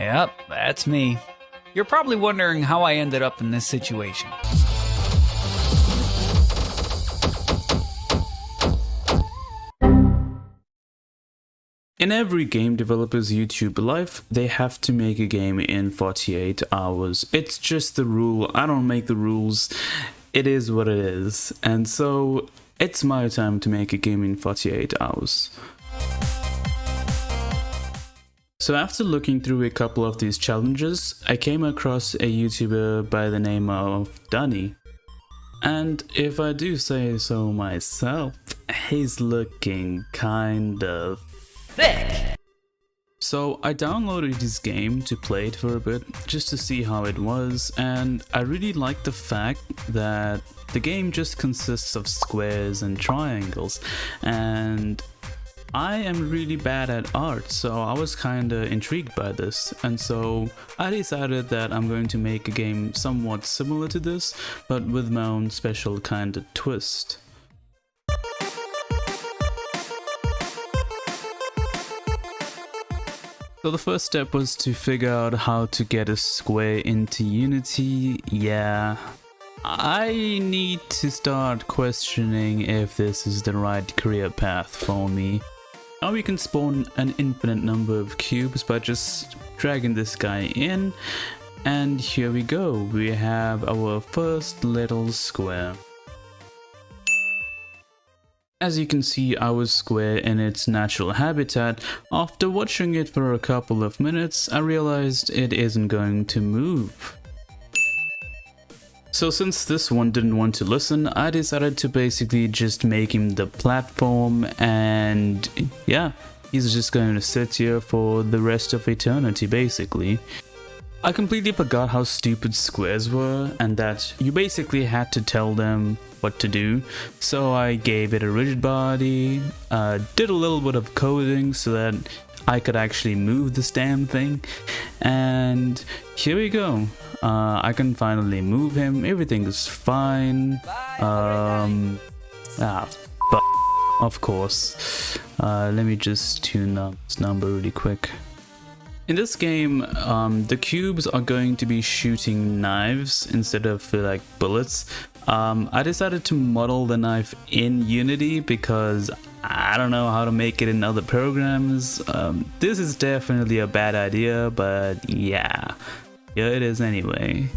Yep, that's me. You're probably wondering how I ended up in this situation. In every game developer's YouTube life, they have to make a game in 48 hours. It's just the rule. I don't make the rules. It is what it is. And so it's my time to make a game in 48 hours. So after looking through a couple of these challenges, I came across a YouTuber by the name of Dani. And if I do say so myself, he's looking kind of thick. So I downloaded his game to play it for a bit, just to see how it was, and I really liked the fact that the game just consists of squares and triangles, and I am really bad at art, so I was kinda intrigued by this, and so I decided that I'm going to make a game somewhat similar to this, but with my own special kind of twist. So the first step was to figure out how to get a square into Unity. Yeah, I need to start questioning if this is the right career path for me. Now we can spawn an infinite number of cubes by just dragging this guy in, and here we go, we have our first little square. As you can see, our square in its natural habitat. After watching it for a couple of minutes, I realized it isn't going to move. So since this one didn't want to listen, I decided to basically just make him the platform, and yeah, he's just going to sit here for the rest of eternity basically. I completely forgot how stupid squares were and that you basically had to tell them what to do, so I gave it a rigid body, did a little bit of coding so that I could actually move this damn thing, and here we go. I can finally move him, everything is fine. Of course. Let me just tune up this number really quick. In this game, the cubes are going to be shooting knives instead of like bullets. I decided to model the knife in Unity because I don't know how to make it in other programs. This is definitely a bad idea, but yeah, here it is anyway.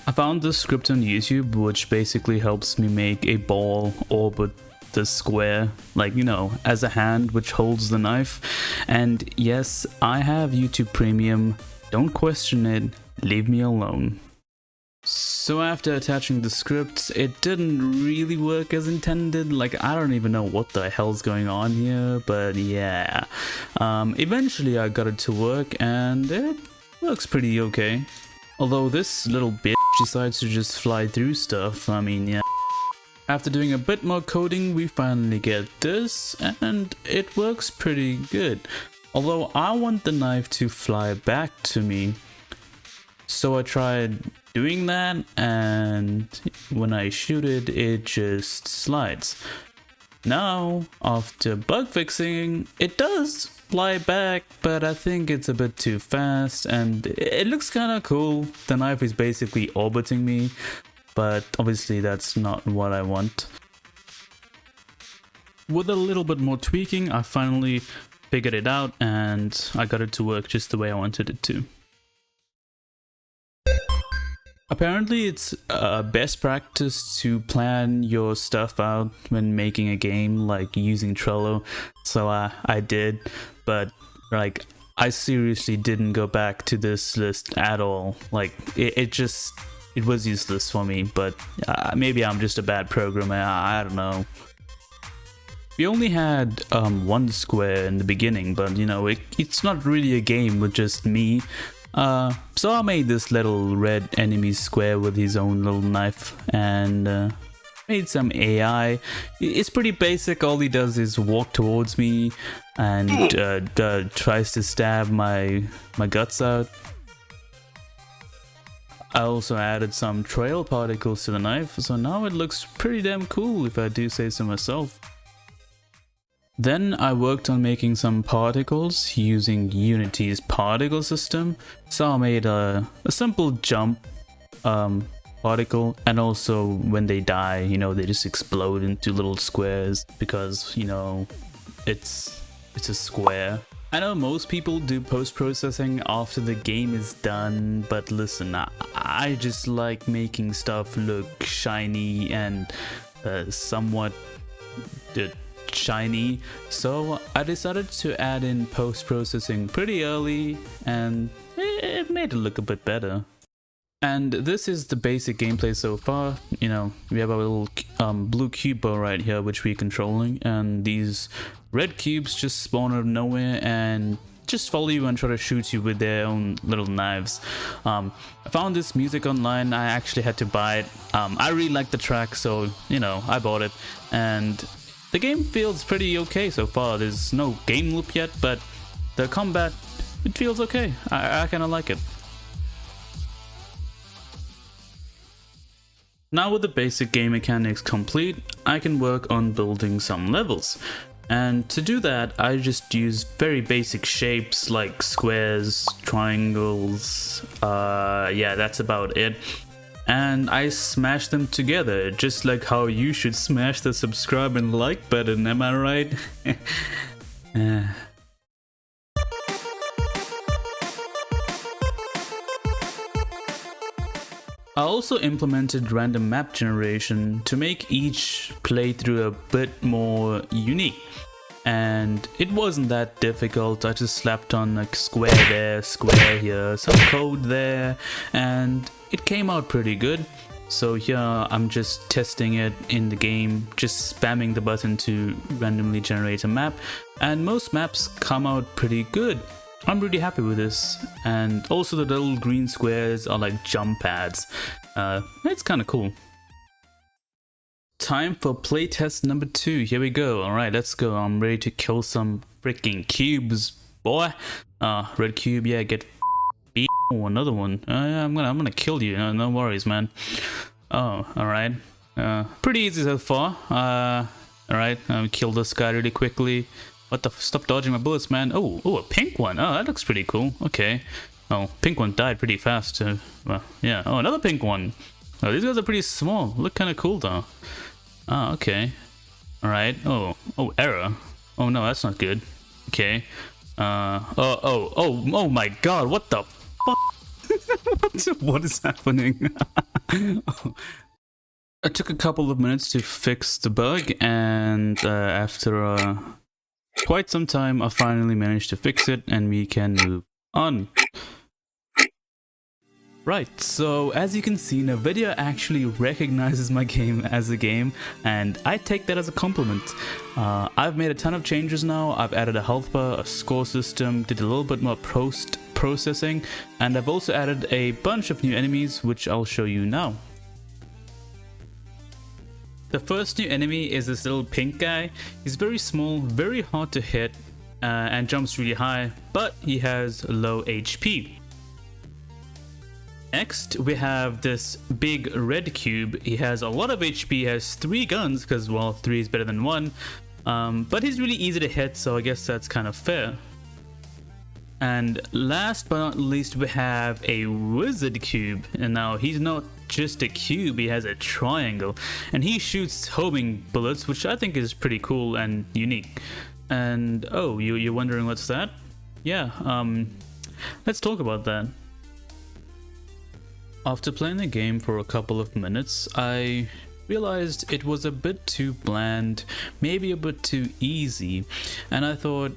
I found this script on YouTube which basically helps me make a ball orbit the square, like, you know, as a hand which holds the knife. And yes, I have YouTube Premium, don't question it, leave me alone. So after attaching the script, it didn't really work as intended. Like, I don't even know what the hell's going on here, but yeah. Eventually I got it to work and it works pretty okay. Although this little bitch decides to just fly through stuff, I mean, yeah. After doing a bit more coding, we finally get this, and it works pretty good. Although I want the knife to fly back to me, so I tried doing that, and when I shoot it, it just slides. Now, after bug fixing, it does fly back, but I think it's a bit too fast, and it looks kinda cool. The knife is basically orbiting me, but obviously that's not what I want. With a little bit more tweaking, I finally figured it out and I got it to work just the way I wanted it to. Apparently it's best practice to plan your stuff out when making a game, like using Trello, so I did, but like I seriously didn't go back to this list at all. Like it was useless for me, but maybe I'm just a bad programmer, I don't know. We only had one square in the beginning, but you know, it's not really a game with just me. So I made this little red enemy square with his own little knife and made some AI. It's pretty basic, all he does is walk towards me and tries to stab my guts out. I also added some trail particles to the knife, so now it looks pretty damn cool if I do say so myself. Then I worked on making some particles using Unity's particle system. So I made a simple jump particle, and also when they die, you know, they just explode into little squares because, you know, it's a square. I know most people do post-processing after the game is done, but listen, I just like making stuff look shiny and somewhat shiny, so I decided to add in post-processing pretty early, and it made it look a bit better. And this is the basic gameplay so far. You know, we have our little blue cube bow right here, which we're controlling, and these red cubes just spawn out of nowhere and just follow you and try to shoot you with their own little knives. I found this music online. I actually had to buy it. I really like the track, so, you know, I bought it, and the game feels pretty okay so far. There's no game loop yet, but the combat, it feels okay. I kind of like it. Now with the basic game mechanics complete, I can work on building some levels. And to do that, I just use very basic shapes like squares, triangles, yeah, that's about it. And I smash them together, just like how you should smash the subscribe and like button, am I right? I also implemented random map generation to make each playthrough a bit more unique. And it wasn't that difficult. I just slapped on like square there, square here, some code there, and it came out pretty good. So here I'm just testing it in the game, just spamming the button to randomly generate a map, and most maps come out pretty good. I'm really happy with this. And also the little green squares are like jump pads. It's kind of cool. Time for playtest number 2. Here we go. Alright, let's go. I'm ready to kill some freaking cubes, boy. Red cube, yeah, get oh, another one. I'm gonna kill you. No worries, man. Oh, alright. Pretty easy so far. Alright, kill this guy really quickly. What the? Stop dodging my bullets, man. Oh, a pink one. Oh, that looks pretty cool. Okay. Oh, pink one died pretty fast. Well, yeah. Oh, another pink one. Oh, these guys are pretty small. Look kind of cool though. Oh, okay. All right. Oh, error. Oh no, that's not good. Okay. Oh my God! What the fuck? What is happening? It took a couple of minutes to fix the bug, and after quite some time, I finally managed to fix it, and we can move on. Right, so as you can see, NVIDIA actually recognizes my game as a game, and I take that as a compliment. I've made a ton of changes now. I've added a health bar, a score system, did a little bit more post-processing, and I've also added a bunch of new enemies, which I'll show you now. The first new enemy is this little pink guy. He's very small, very hard to hit, and jumps really high, but he has low HP. Next, we have this big red cube. He has a lot of HP, he has 3 guns, because, well, 3 is better than 1. But he's really easy to hit, so I guess that's kind of fair. And last but not least, we have a wizard cube. And now he's not just a cube, he has a triangle. And he shoots homing bullets, which I think is pretty cool and unique. And, oh, you're wondering what's that? Yeah, let's talk about that. After playing the game for a couple of minutes, I realized it was a bit too bland, maybe a bit too easy, and I thought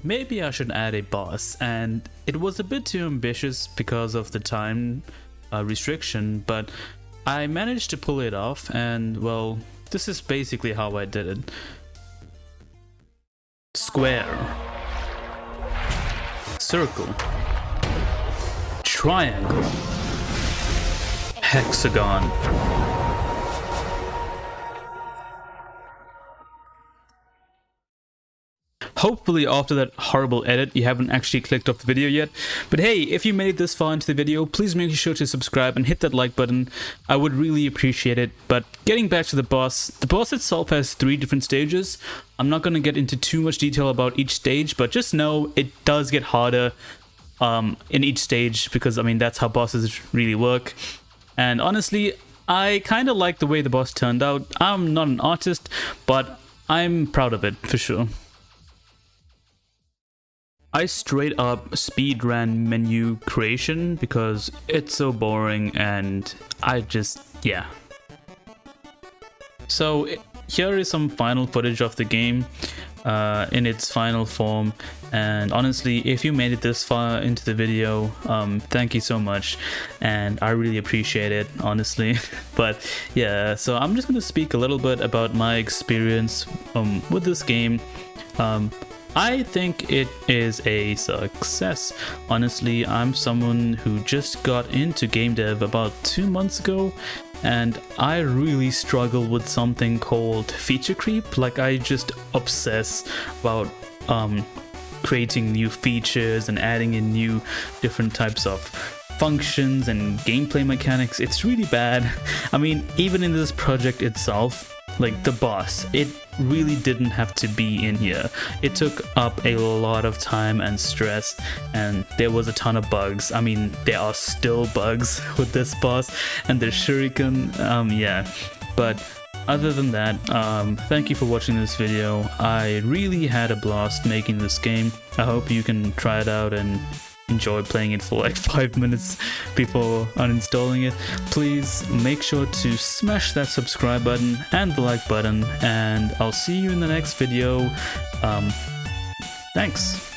maybe I should add a boss, and it was a bit too ambitious because of the time restriction, but I managed to pull it off, and well, this is basically how I did it. Square, circle, triangle, hexagon. Hopefully after that horrible edit you haven't actually clicked off the video yet. But hey, if you made it this far into the video, please make sure to subscribe and hit that like button. I would really appreciate it. But getting back to the boss itself has 3 different stages. I'm not going to get into too much detail about each stage, but just know it does get harder in each stage, because I mean that's how bosses really work. And honestly, I kind of like the way the boss turned out. I'm not an artist, but I'm proud of it for sure. I straight up speedran menu creation because it's so boring, and I just, yeah. So here is some final footage of the game in its final form, and honestly, if you made it this far into the video, thank you so much, and I really appreciate it, honestly. But yeah, so I'm just gonna speak a little bit about my experience with this game. I think it is a success. Honestly, I'm someone who just got into game dev about 2 months ago, and I really struggle with something called feature creep. Like, I just obsess about creating new features and adding in new different types of functions and gameplay mechanics. It's really bad. I mean, even in this project itself, like the boss, it really didn't have to be in here. It took up a lot of time and stress, and there was a ton of bugs. I mean, there are still bugs with this boss and the shuriken, yeah. But other than that, thank you for watching this video. I really had a blast making this game. I hope you can try it out and enjoy playing it for like 5 minutes before uninstalling it. Please make sure to smash that subscribe button and the like button, and I'll see you in the next video. Thanks.